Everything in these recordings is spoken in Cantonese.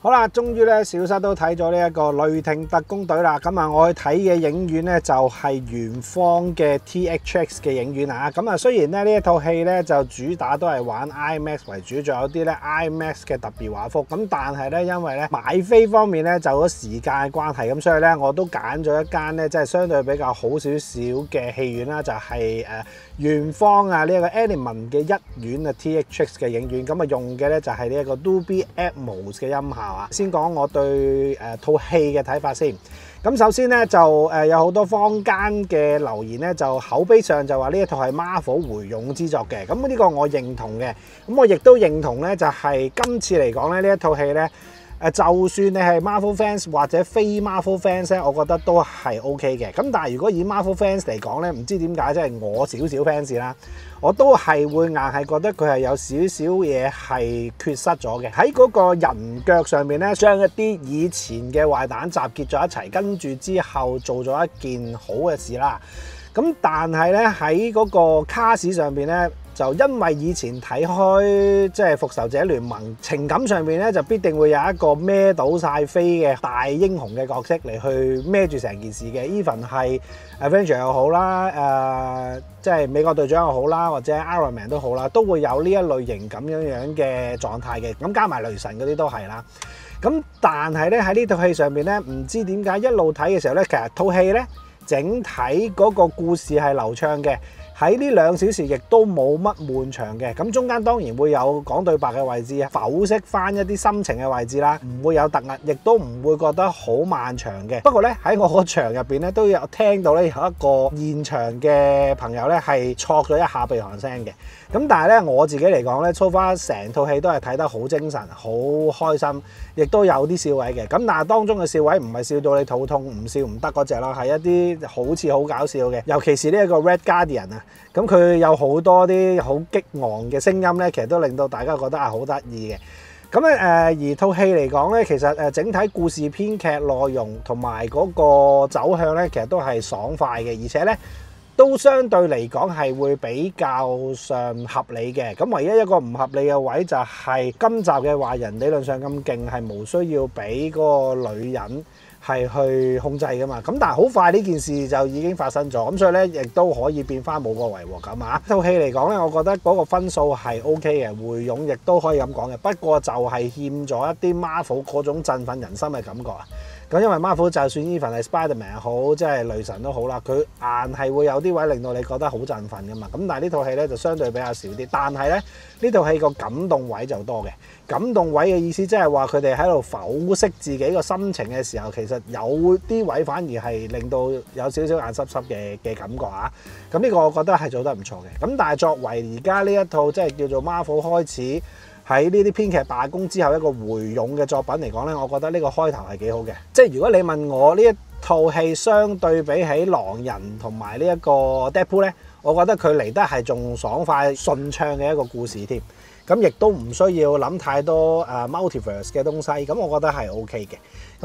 好啦，終於咧小室都睇咗呢一個雷霆特工隊啦。咁啊，我去睇嘅影院咧就係圓方嘅 THX 嘅影院啊。咁啊，雖然咧呢一套戲咧就主打都係玩 IMAX 為主，仲有啲咧 IMAX 嘅特別畫幅。咁但係咧，因為咧買飛方面咧就咗時間嘅關係，咁所以咧我都揀咗一間咧即係相對比較好少少嘅戲院啦，就係圓方啊呢一個 Element 嘅一院啊 THX 嘅影院。咁啊用嘅咧就係呢一個 Dolby Atmos 嘅音效。先講我對套戲嘅睇法先。咁首先咧就有好多坊間嘅留言咧，就口碑上就話呢一套係 Marvel 回勇之作嘅。咁呢個我認同嘅。咁我亦都認同咧，就係今次嚟講咧呢一套戲咧。就算你係 Marvel fans 或者非 Marvel fans 咧，我覺得都係 OK 嘅。咁但係如果以 Marvel fans 嚟講咧，唔知點解即係我少少 fans 啦，我都係會硬係覺得佢係有少少嘢係缺失咗嘅。喺嗰個人腳上面咧，將一啲以前嘅壞蛋集結咗一齊，跟住之後做咗一件好嘅事啦。咁但係咧喺嗰個卡士上邊咧，就因為以前睇開即係復仇者聯盟，情感上面咧就必定會有一個孭到晒飛嘅大英雄嘅角色嚟去孭住成件事嘅。Even 係 Avenger 又好啦，即係美國隊長又好啦，或者 Iron Man 都好啦，都會有呢一類型咁樣嘅狀態嘅。咁加埋雷神嗰啲都係啦。咁但係咧喺呢套戲上面咧，唔知點解一路睇嘅時候咧，其實套戲咧整體嗰個故事係流暢嘅。喺呢2小時亦都冇乜悶場嘅，咁中間當然會有講對白嘅位置，剖析翻一啲心情嘅位置啦，唔會有突兀，亦都唔會覺得好漫長嘅。不過咧喺我個場入邊咧都有聽到咧有一個現場嘅朋友咧係錯咗一下鼻鼾聲嘅。咁但係咧我自己嚟講咧，so far成套戲都係睇得好精神、好開心，亦都有啲笑位嘅。咁但係當中嘅笑位唔係笑到你肚痛唔笑唔得嗰隻啦，係一啲好似好搞笑嘅，尤其是呢一個 Red Guardian 啊。咁佢有好多啲好激昂嘅聲音咧，其實都令到大家覺得係好得意嘅。咁咧而套戲嚟講咧，其實整體故事編劇內容同埋嗰個走向咧，其實都係爽快嘅，而且咧都相對嚟講係會比較上合理嘅。咁唯一一個唔合理嘅位就係今集嘅壞人理論上咁勁，係無需要俾嗰個女人係去控制噶嘛。咁但係好快呢件事就已經發生咗，咁所以咧亦都可以變翻冇個違和感啊。套戲嚟講咧，我覺得嗰個分數係 OK 嘅，回勇亦都可以咁講嘅。不過就係欠咗一啲 Marvel 嗰種振奮人心嘅感覺啊。咁因為 Marvel 就算 even 係 Spider-Man 好，即係雷神都好啦，佢硬係會有啲位令到你覺得好振奮噶嘛。咁但係呢套戲咧就相對比較少啲，但係咧呢套戲個感動位就多嘅。感動位嘅意思即係話佢哋喺度剖析自己個心情嘅時候，其實有啲位反而係令到有少少眼濕濕嘅感覺啊。咁呢個我覺得係做得唔錯嘅。咁但係作為而家呢一套即係叫做 Marvel 開始喺呢啲編劇罷工之後一個回勇嘅作品嚟講咧，我覺得呢個開頭係幾好嘅。即係如果你問我呢一套戲相對比起狼人同埋呢一個 Deadpool 咧，我覺得佢嚟得係仲爽快順暢嘅一個故事添。咁亦都唔需要諗太多multiverse 嘅東西，咁我覺得係 OK 嘅。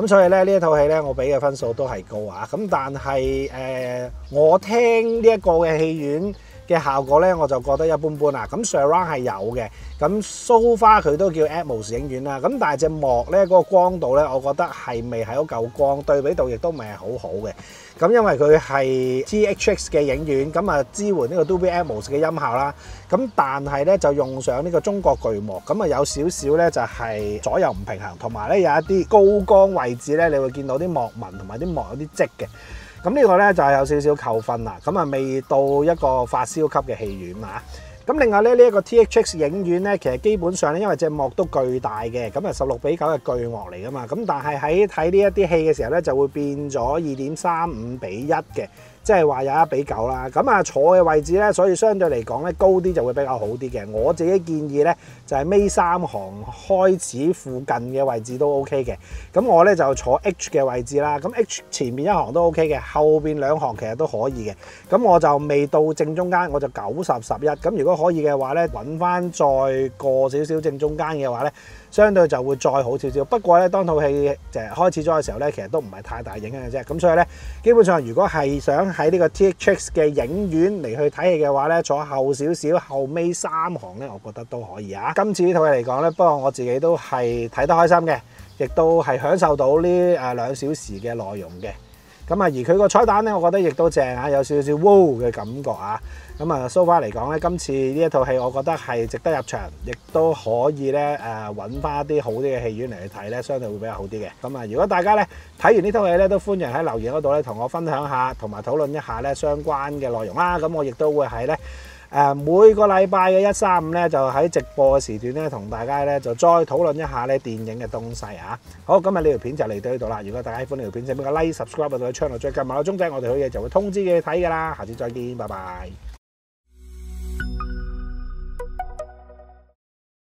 咁所以咧呢一套戲咧，我俾嘅分數都係高啊。咁但係我聽呢一個嘅戲院嘅效果咧，我就覺得一般般啦。咁 Surround 係有嘅，咁 So Far 佢都叫 Atmos 影院啦。咁但係隻幕咧嗰個光度咧，我覺得係未係好夠光，對比度亦都未係好好嘅。咁因為佢係 THX 嘅影院，咁啊支援呢個 Dolby Atmos 嘅音效啦。咁但係咧就用上呢個中國巨幕，咁啊有少少咧就係左右唔平衡，同埋咧有一啲高光位置咧，你會見到啲幕紋同埋啲幕有啲積嘅。咁呢個咧就係有少少扣分啦。咁啊未到一個發燒級嘅戲院啊。咁另外咧呢一個 THX 影院咧，其實基本上咧因為隻幕都巨大嘅，咁啊16:9嘅巨幕嚟噶嘛。咁但係喺睇呢一啲戲嘅時候咧，就會變咗2.35:1嘅。即係話有1:9啦，咁啊坐嘅位置咧，所以相對嚟講咧高啲就會比較好啲嘅。我自己建議咧就係尾3行開始附近嘅位置都 OK 嘅。咁我咧就坐 H 嘅位置啦，咁 H 前面1行都 OK 嘅，後邊2行其實都可以嘅。咁我就未到正中間，我就90/11。咁如果可以嘅話咧，揾翻再過少少正中間嘅話咧，相對就會再好少少。不過咧，當套戲就開始咗嘅時候咧，其實都唔係太大影響嘅啫。咁所以咧，基本上如果係想喺呢個 THX 嘅影院嚟去睇戲嘅話咧，坐後少少後尾3行咧，我覺得都可以啊。今次呢套戲嚟講咧，不過我自己都係睇得開心嘅，亦都係享受到呢2小時嘅內容嘅。咁啊，而佢個彩蛋咧，我覺得亦都正啊，有少少 wow 嘅感覺啊。咁啊，so far嚟講咧，今次呢一套戲，我覺得係值得入場，亦都可以咧揾翻一啲好啲嘅戲院嚟去睇咧，相對會比較好啲嘅。咁啊，如果大家咧睇完呢套戲咧，都歡迎喺留言嗰度咧同我分享下，同埋討論一下咧相關嘅內容啦。咁我亦都會喺咧每個禮拜嘅1、3、5咧，就喺直播嘅時段咧，同大家咧就再討論一下咧電影嘅東西啊。好，今日呢條片就嚟到呢度啦。如果大家喜歡呢條片，請俾個 like、subscribe 到個 channel，再撳埋個鐘仔，我哋好嘢就會通知你睇㗎啦。下次再見，拜拜。